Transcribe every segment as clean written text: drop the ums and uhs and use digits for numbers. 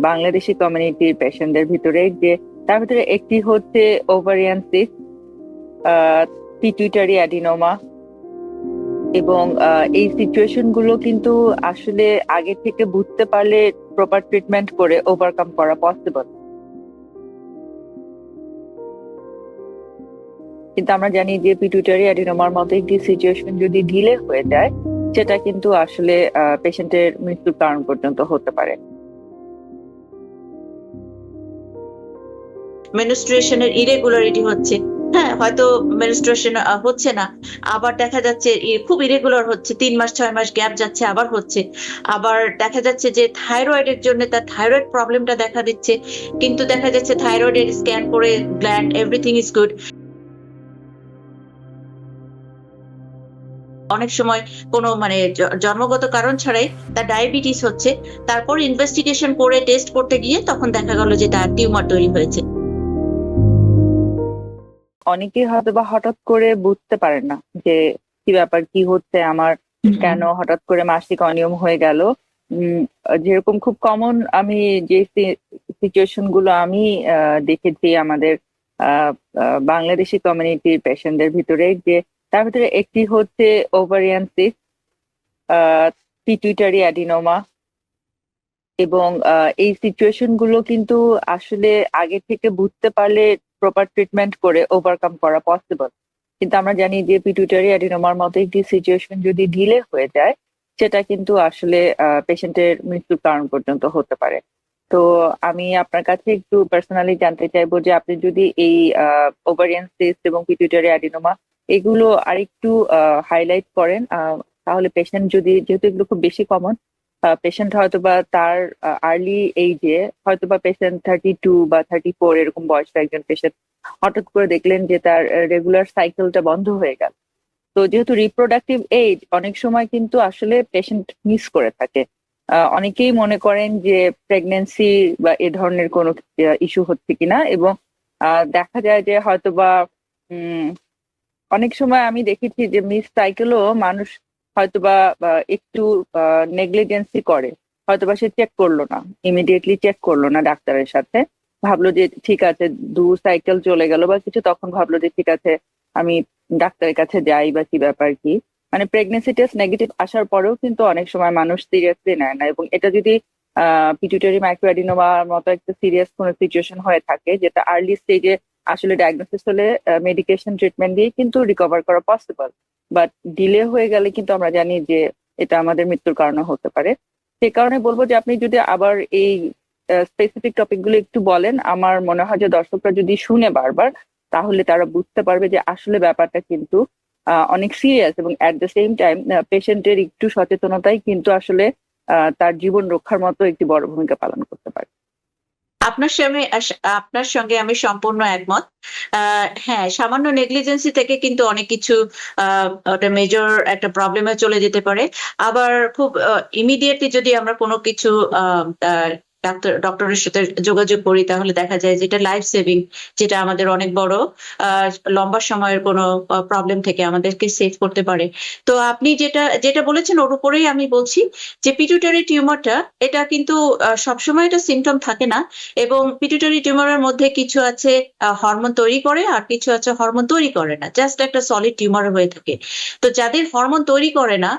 বাংলাদেশি কমিউনিটির পেশেন্টদের ভিতরে যে তার ভিতরে একটি হচ্ছে ওভারিয়ান সিস্ট, পিটুইটারি অ্যাডিনোমা। এবং এই সিচুয়েশন গুলো কিন্তু আসলে আগে থেকে বুঝতে পারলে প্রপার ট্রিটমেন্ট করে ওভারকাম করা পসিবল। কিন্তু আমরা জানি যে পিটুইটারি অ্যাডিনোমার মতো একটি সিচুয়েশন যদি ডিলে হয়ে যায়, সেটা কিন্তু আসলে পেশেন্টের মৃত্যুর কারণ পর্যন্ত হতে পারে। মেনস্ট্রুয়েশনের ইরেগুলারিটি হচ্ছে, হ্যাঁ হয়তো মেনস্ট্রুয়েশন হচ্ছে না, আবার দেখা যাচ্ছে খুব ইরেগুলার হচ্ছে, 3 মাস 6 মাস গ্যাপ যাচ্ছে আবার হচ্ছে, আবার দেখা যাচ্ছে যে থাইরয়েডের জন্য তার থাইরয়েড প্রবলেমটা দেখা দিচ্ছে, কিন্তু দেখা যাচ্ছে থাইরয়েডের স্ক্যান করে গ্ল্যান্ড এভরিথিং ইজ গুড। অনেক সময় কোনো মানে জন্মগত কারণ ছাড়াই তার ডায়াবেটিস হচ্ছে, তারপর ইনভেস্টিগেশন করে টেস্ট করতে গিয়ে তখন দেখা গেল যে তার টিউমার তৈরি হয়েছে। অনেকেই হয়তো বা হঠাৎ করে বুঝতে পারেন না যে কি ব্যাপার, কি হচ্ছে আমার, কেন হঠাৎ করে মাসিক অনিয়ম হয়ে গেল। যেরকম খুব কমন আমি যে সিচুয়েশন গুলো আমি দেখেছি আমাদের বাংলাদেশি কমিউনিটির পেশেন্টদের ভিতরে যে তার ভিতরে একটি হচ্ছে ওভারিয়ান সিস্ট, পিটুইটারি অ্যাডিনোমা। এবং এই সিচুয়েশন গুলো কিন্তু আসলে আগে থেকে বুঝতে পারলে প্রপার ট্রিটমেন্ট করে ওভারকাম করা পসিবল। কিন্তু আমরা জানি যে পিটুইটারি অ্যাডিনোমার মতো একটি সিচুয়েশন যদি ডিলে হয়ে যায়, সেটা কিন্তু আসলে পেশেন্টের মৃত্যুর কারণ পর্যন্ত হতে পারে। তো আমি আপনার কাছে একটু পার্সোনালি জানতে চাইবো যে আপনি যদি এই ওভারিয়ান সিস্ট এবং পিটুইটারি অ্যাডিনোমা এগুলো আরেকটু হাইলাইট করেন, তাহলে পেশেন্ট যদি, যেহেতু এগুলো খুব বেশি কমন, পেশেন্ট হয়তো বা তার আর্লি এইজে, হয়তো বা পেশেন্ট 32 বা 34 এরকম বয়সের একজন পেশেন্ট হঠাৎ করে দেখলেন যে তার রেগুলার সাইকেলটা বন্ধ হয়ে গেল। তো যেহেতু রিপ্রোডাক্টিভ এজ, অনেক সময় কিন্তু আসলে পেশেন্ট মিস করে থাকে। অনেকেই মনে করেন যে প্রেগনেন্সি বা এ ধরনের কোনো ইস্যু হচ্ছে কিনা, এবং দেখা যায় যে হয়তো বা অনেক সময় আমি দেখেছি যে মিস সাইকেলও মানুষ হয়তোবা একটু নেগলিজেন্সি করে, হয়তোবা সে চেক করলো না, ইমিডিয়েটলি চেক করলো না ডাক্তারের সাথে, ভাবলো যে ঠিক আছে 2 সাইকেল চলে গেল বা কিছু, তখন ভাবলো যে ঠিক আছে আমি ডাক্তারের কাছে যাই বা কি ব্যাপার কি। মানে প্রেগনেন্সি টেস্ট নেগেটিভ আসার পরেও কিন্তু অনেক সময় মানুষ সিরিয়াসলি নেয় না, এবং এটা যদি পিটুইটারি মাইক্রোঅ্যাডিনোমার মতো একটা সিরিয়াস কোনো সিচুয়েশন হয়ে থাকে, যেটা আর্লি স্টেজে আসলে ডায়াগনোসিস হলে মেডিকেশন ট্রিটমেন্ট দিয়ে কিন্তু রিকভার করা পসিবল, বাট ডিলে হয়ে গেলে কিন্তু আমরা জানি যে এটা আমাদের মৃত্যুর কারণে হতে পারে। সে কারণে বলবো যে আপনি যদি আবার এই স্পেসিফিক টপিক গুলো একটু বলেন, আমার মনে হয় যে দর্শকরা যদি শুনে বারবার, তাহলে তারা বুঝতে পারবে যে আসলে ব্যাপারটা কিন্তু অনেক সিরিয়াস, এবং অ্যাট দ্য সেম টাইম পেশেন্টের একটু সচেতনতাই কিন্তু আসলে তার জীবন রক্ষার মতো একটি বড় ভূমিকা পালন করতে পারে। আপনার সঙ্গে আমি সম্পূর্ণ একমত। হ্যাঁ, সামান্য নেগলিজেন্সি থেকে কিন্তু অনেক কিছু ওটা মেজর একটা প্রবলেমে চলে যেতে পারে। আবার খুব ইমিডিয়েটলি যদি আমরা কোনো কিছু ডক্টরের সাথে যোগাযোগ করি, তাহলে দেখা যায় যেটা লাইফ সেভিং, যেটা আমাদের অনেক বড় লম্বা সময়ের কোনো প্রবলেম থেকে আমাদেরকে সেভ করতে পারে। তো আপনি যেটা যেটা বলেছেন ওর উপরেই আমি বলছি যে পিটুইটারি টিউমারটা, এটা কিন্তু সবসময় এটা সিমটম থাকে না, এবং পিটুইটারি টিউমারের মধ্যে কিছু আছে হরমোন তৈরি করে, আর কিছু আছে হরমোন তৈরি করে না, জাস্ট একটা সলিড টিউমার হয়ে থাকে। তো যাদের হরমোন তৈরি করে না,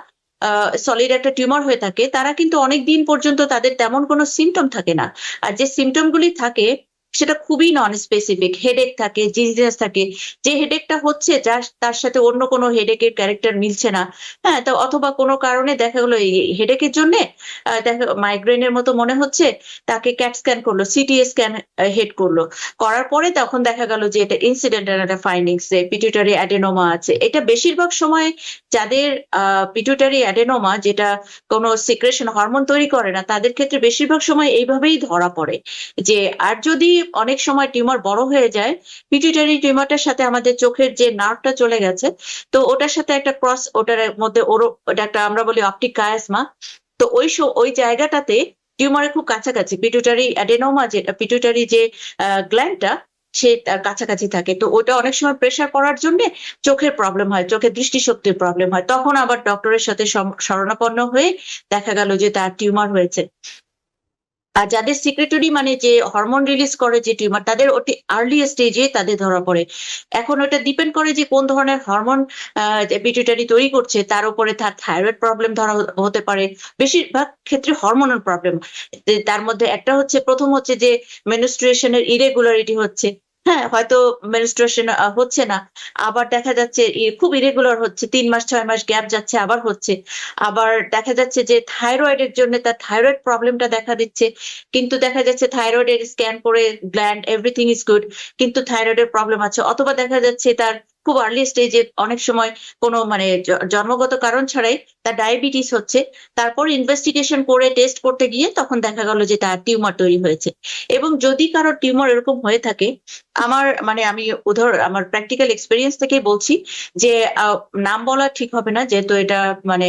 সলিড একটা টিউমার হয়ে থাকে, তারা কিন্তু অনেক দিন পর্যন্ত তাদের তেমন কোনো সিমটম থাকে না। আর যে সিমটম গুলি থাকে সেটা খুবই নন স্পেসিফিক, হেডেক থাকে, জিজিনেস থাকে, যে হেডেকটা হচ্ছে যার তার সাথে অন্য কোনো হেডেকের ক্যারেক্টার মিলছে না। হ্যাঁ, তো অথবা কোনো কারণে দেখা গেলো এই হেডেকের জন্য দেখা মাইগ্রেনের মতো মনে হচ্ছে, তাকে ক্যাট স্ক্যান করলো, সিটি স্ক্যান হেড করলো, করার পরে তখন দেখা গেল যে এটা ইনসিডেন্টাল একটা ফাইন্ডিংস যে পিটুইটারি অ্যাডেনোমা আছে। এটা বেশিরভাগ সময় যাদের পিটুইটারি অ্যাডেনোমা, যেটা কোনো সিক্রেশন হরমোন তৈরি করে না, তাদের ক্ষেত্রে বেশিরভাগ সময় এইভাবেই ধরা পড়ে। যে আর যদি অনেক সময় টিউমার বড় হয়ে যায়, পিটুইটারি টিউমারটার সাথে আমাদের চোখের যে নার্ভটা চলে গেছে, তো ওটার সাথে একটা ক্রস, ওটার মধ্যে ওটা একটা আমরা বলি অপটিক কায়াসমা। তো ওই জায়গাটাতে টিউমারের খুব কাছাকাছি পিটুইটারি অ্যাডেনোমা, যেটা পিটুইটারি যে গ্ল্যান্ডটা, সে তার কাছাকাছি থাকে। তো ওটা অনেক সময় প্রেসার পড়ার জন্য চোখের প্রবলেম হয়, চোখের দৃষ্টিশক্তির প্রবলেম হয়, তখন আবার ডক্টরের সাথে শরণাপন্ন হয়ে দেখা গেল যে তার টিউমার হয়েছে। আর যাদের সিক্রেটরি মানে যে হরমোন রিলিজ করে যে টিউমার, তাদের অতি আর্লি স্টেজে তাদের ধরা পড়ে। এখন ওটা ডিপেন্ড করে যে কোন ধরনের হরমোন পিটুইটারি তৈরি করছে, তার উপরে তার থাইরয়েড প্রবলেম ধরা হতে পারে। বেশিরভাগ ক্ষেত্রে হরমোনাল প্রবলেম। তার মধ্যে একটা হচ্ছে, প্রথম হচ্ছে যে মেনস্ট্রুয়েশনের ইরেগুলারিটি হচ্ছে। হ্যাঁ, হয়তো মেনস্ট্রুয়েশন হচ্ছে না, আবার দেখা যাচ্ছে খুব ইরেগুলার হচ্ছে, 3 মাস 6 মাস গ্যাপ যাচ্ছে আবার হচ্ছে। আবার দেখা যাচ্ছে যে থাইরয়েডের জন্য তার থাইরয়েড প্রবলেমটা দেখা দিচ্ছে, কিন্তু দেখা যাচ্ছে থাইরয়েডের স্ক্যান করে গ্ল্যান্ড এভরিথিং ইজ গুড, কিন্তু থাইরয়েডের প্রবলেম আছে। অথবা দেখা যাচ্ছে তার খুব আর্লি স্টেজে অনেক সময় কোনো মানে জন্মগত কারণ ছাড়াই তার ডায়াবেটিস হচ্ছে, তারপর ইনভেস্টিগেশন করে টেস্ট করতে গিয়ে তখন দেখা গেল যে তার টিউমার তৈরি হয়েছে। এবং যদি কারো টিউমার এরকম হয়ে থাকে, আমার মানে আমি আমার প্র্যাকটিক্যাল এক্সপিরিয়েন্স থেকেই বলছি যে নাম বলা ঠিক হবে না, যেহেতু এটা মানে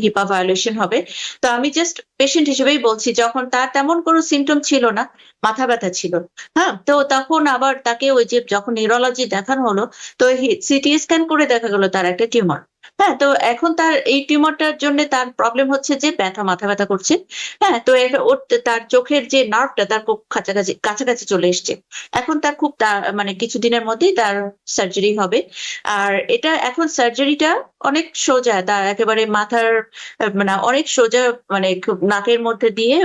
হিপা ভায়োলেশন হবে। তো আমি জাস্ট পেশেন্ট হিসেবেই বলছি, যখন তার তেমন কোনো সিমটম ছিল না, মাথা ব্যথা ছিল, হ্যাঁ, তো তখন আবার তাকে ওই যে যখন নিউরোলজি দেখানো হলো, তো সিটি স্ক্যান করে দেখা গেল তার একটা টিউমার। হ্যাঁ, তো এখন তার এই টিউমারটার জন্য তার প্রবলেম হচ্ছে যে মাথা ব্যথা করছে। হ্যাঁ, তো ওর তার চোখের যে নার্ভটা তার খুব কাছাকাছি কাছাকাছি চলে এসছে। এখন তার খুব মানে কিছুদিনের মধ্যেই তার সার্জারি হবে। আর এটা এখন সার্জারিটা অনেক সোজা, তার একেবারে মাথার মানে অনেক সোজা, মানে খুব নাকের মধ্যে দিয়ে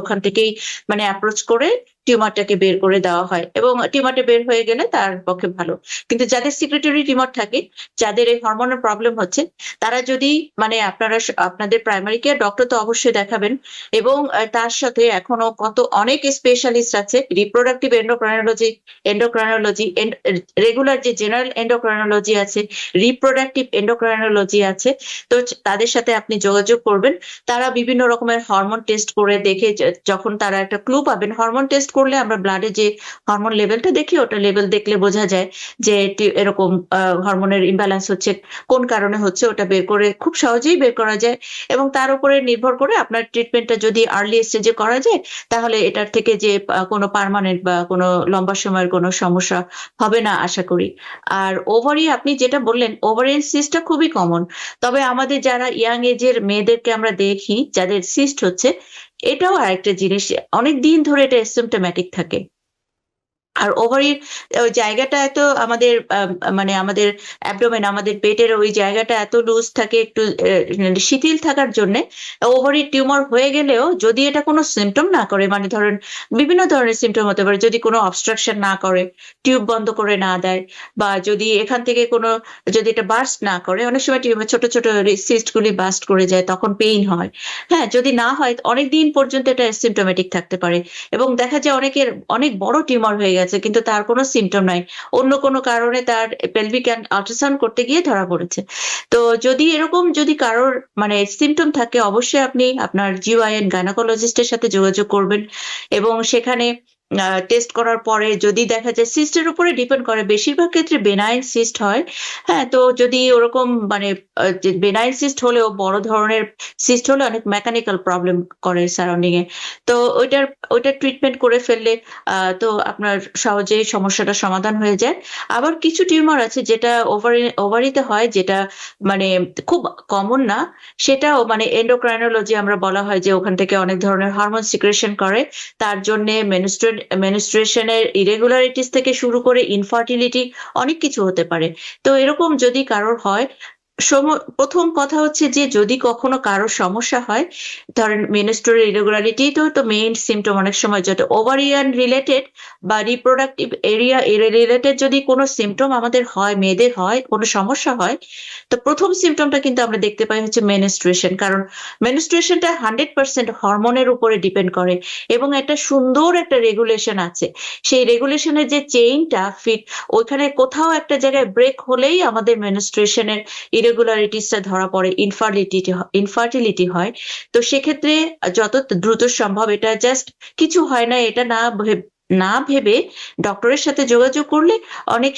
ওখান থেকেই মানে অ্যাপ্রোচ করে টিউমারটাকে বের করে দেওয়া হয়, এবং টিউমারটা বের হয়ে গেলে তার পক্ষে ভালো। কিন্তু যাদের সিক্রেটরি টিউমার থাকে, যাদের এই হরমোনাল প্রবলেম হচ্ছে, তারা যদি মানে আপনারা আপনাদের প্রাইমারি কেয়ার ডক্টর তো অবশ্যই দেখাবেন, এবং তার সাথে এখনো অনেক স্পেশালিস্ট আছে, রিপ্রোডাক্টিভ এন্ডোক্রাইনোলজি, রেগুলার যে জেনারেল এন্ডোক্রাইনোলজি আছে, রিপ্রোডাক্টিভ এন্ডোক্রাইনোলজি আছে। তো তাদের সাথে আপনি যোগাযোগ করবেন। তারা বিভিন্ন রকমের হরমোন টেস্ট করে দেখে, যখন তারা একটা ক্লু পাবেন, হরমোন টেস্ট করলে আমরা ব্লাডে যে হরমোন লেভেলটা দেখি, ওটা লেভেল দেখলে বোঝা যায় যে এরকম হরমোনের ইমব্যালেন্স হচ্ছে, কোন কারণে হচ্ছে, ওটা বের করে খুব সহজেই বের করা যায়। এবং তার উপরে নির্ভর করে আপনার ট্রিটমেন্টটা যদি আর্লি স্টেজে করা যায়, তাহলে এটার থেকে যে কোনো পার্মানেন্ট বা কোনো লম্বা সময়ের কোনো সমস্যা হবে না আশা করি। আর ওভারি আপনি যেটা বললেন, ওভারিয়ান সিস্টটা খুবই কমন। তবে আমাদের যারা ইয়াং এজের মেয়েদেরকে আমরা দেখি যাদের সিস্ট হচ্ছে, এটাও আরেকটা জিনিস, অনেক দিন ধরে এটা সিমটোম্যাটিক থাকে। আর ওভারির ওই জায়গাটা এত আমাদের মানে আমাদের অ্যাবডোমেন, আমাদের পেটের ওই জায়গাটা এত লুজ থাকে, একটু শিথিল থাকার জন্য ওভারির টিউমার হয়ে গেলেও যদি এটা কোনো সিমটম না করে, মানে ধরেন বিভিন্ন ধরনের সিমটম হতে পারে, যদি কোনো অবস্ট্রাকশন না করে, টিউব বন্ধ করে না দেয়, বা যদি এখান থেকে কোনো, যদি এটা বার্স্ট না করে, অনেক সময় টিউমার ছোট ছোট সিস্ট গুলি বার্স্ট করে যায়, তখন পেইন হয়। হ্যাঁ, যদি না হয় অনেকদিন পর্যন্ত এটা সিমটোমেটিক থাকতে পারে, এবং দেখা যায় অনেকের অনেক বড় টিউমার হয়ে গেছে কিন্তু তার কোনো সিমটম নাই, অন্য কোনো কারণে তার পেলভিক আল্ট্রাসাউন্ড করতে গিয়ে ধরা পড়েছে। তো যদি এরকম যদি কারোর মানে সিমটম থাকে, অবশ্যই আপনি আপনার জিওআইএন গাইনোকোলজিস্টের সাথে যোগাযোগ করবেন, এবং সেখানে টেস্ট করার পরে যদি দেখা যায়, সিস্টের উপরে ডিপেন্ড করে, বেশিরভাগ ক্ষেত্রে বেনাইন সিস্ট হয়। হ্যাঁ, তো যদি ওরকম মানে বেনাইন সিস্ট হলেও, বড় ধরনের সিস্ট হলে অনেক মেকানিক্যাল প্রবলেম করে সারাউন্ডিং এ। তো ওইটার ট্রিটমেন্ট করে ফেললে তো আপনার সহজেই সমস্যাটা সমাধান হয়ে যায়। আবার কিছু টিউমার আছে যেটা ওভারিতে হয়, যেটা মানে খুব কমন না, সেটাও মানে এন্ডোক্রাইনোলজি আমরা বলা হয়, যে ওখান থেকে অনেক ধরনের হরমোন সিক্রেশন করে, তার জন্য মেনস্ট্রুয়েশনের ইরেগুলারিটিস থেকে শুরু করে ইনফার্টিলিটি, অনেক কিছু হতে পারে। তো এরকম যদি কারোর হয়, প্রথম কথা হচ্ছে যে যদি কখনো কারো সমস্যা হয়, ধরেন মেনস্ট্রুয়াল ইরেগুলারিটি তো মেইন সিমটম, অনেক সময় যেটা ওভারিয়ান রিলেটেড বা রিপ্রোডাক্টিভ এরিয়া রিলেটেড যদি কোনো সিমটম আমাদের হয়, মেয়েদের হয়, কোনো সমস্যা হয়, তো প্রথম সিমটমটা কিন্তু আমরা দেখতে পাই হচ্ছে মেনস্ট্রুয়েশন। কারণ মেনস্ট্রুয়েশনটা 100% হরমোনের উপরে ডিপেন্ড করে, এবং একটা সুন্দর একটা রেগুলেশন আছে। সেই রেগুলেশনের যে চেইনটা ফিট, ওইখানে কোথাও একটা জায়গায় ব্রেক হলেই আমাদের মেনস্ট্রুয়েশনের ইরেগুলারিটিসটা ধরা পড়ে, ইনফার্টিলিটি হয়। তো সেক্ষেত্রে যত দ্রুত সম্ভব, এটা জাস্ট কিছু হয় না এটা না ভেবে ডক্টরের সাথে যোগাযোগ করলে অনেক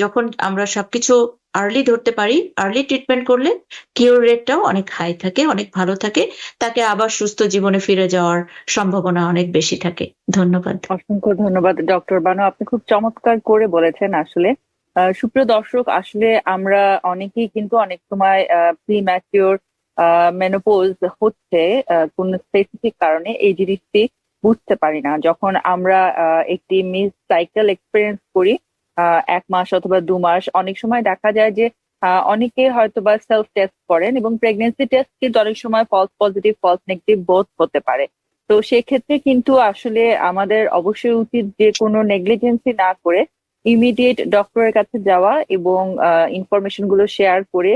যখন আমরা সবকিছু আর্লি ধরতে পারি, আর্লি ট্রিটমেন্ট করলে কিউর রেটটাও অনেক হাই থাকে, অনেক ভালো থাকে, তাকে আবার সুস্থ জীবনে ফিরে যাওয়ার সম্ভাবনা অনেক বেশি থাকে। ধন্যবাদ। অসংখ্য ধন্যবাদ ডক্টর বানু, আপনি খুব চমৎকার করে বলেছেন আসলে। সুপ্রিয় দর্শক, আসলে আমরা অনেকেই কিন্তু অনেক সময় প্রি ম্যাচিওর মেনোপজ হচ্ছে কোন স্পেসিফিক কারণে, এই জিনিসটি বুঝতে পারি না। যখন আমরা একটি মিস সাইকেল এক্সপিরিয়েন্স করি 1 মাস অথবা 2 মাস, অনেক সময় দেখা যায় যে অনেকে হয়তো বা সেলফ টেস্ট করেন এবং প্রেগনেন্সি টেস্ট কিন্তু অনেক সময় false positive false negative both হতে পারে। তো সেক্ষেত্রে কিন্তু আসলে আমাদের অবশ্যই উচিত যে কোনো নেগলিজেন্সি না করে ইমিডিয়েট ডক্টরের কাছে যাওয়া এবং ইনফরমেশন গুলো শেয়ার করে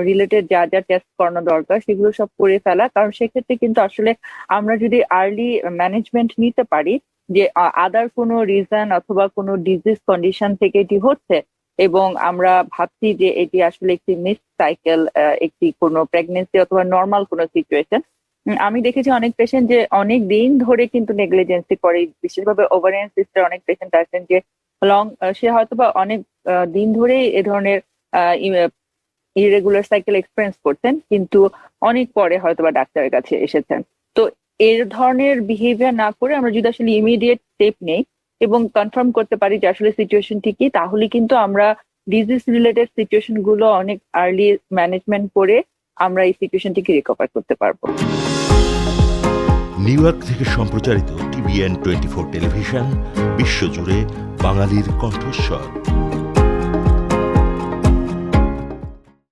রিলেটেড যা যা টেস্ট করানো দরকার সেগুলো সব করে ফেলা। কারণ সেক্ষেত্রে কিন্তু আসলে আমরা যদি আর্লি ম্যানেজমেন্ট নিতে পারি যে আদার কোনো রিজন অথবা কোনো ডিজিজ কন্ডিশন থেকে এটি হচ্ছে এবং আমরা ভাবছি যে এটি আসলে একটি মিস সাইকেল, একটি কোনো প্রেগনেন্সি অথবা নর্মাল কোনো সিচুয়েশন। আমি দেখেছি অনেক পেশেন্ট যে অনেক দিন ধরে কিন্তু নেগলিজেন্সি করে, বিশেষভাবে ওভারিয়ান সিস্টার অনেক পেশেন্ট আছেন যে লং, সে হয়তোবা অনেক দিন ধরেই এ ধরনের ইরেগুলার সাইকেল এক্সপিরিয়েন্স করছেন, কিন্তু অনেক পরে হয়তোবা ডাক্তারের কাছে এসেছেন। তো এর ধরনের বিহেভিয়ার না করে আমরা যদি আসলে ইমিডিয়েট স্টেপ নেই এবং কনফার্ম করতে পারি যে আসলে সিচুয়েশনটি কি, তাহলে কিন্তু আমরা ডিজিজ রিলেটেড সিচুয়েশন গুলো অনেক আর্লি ম্যানেজমেন্ট করে আমরা এই সিচুয়েশনটিকে রিকভার করতে পারবো। নিউ ইয়র্ক থেকে সম্প্রচারিত TVN 24 টেলিভিশন, বিশ্বজুড়ে বাঙালির কণ্ঠস্বর।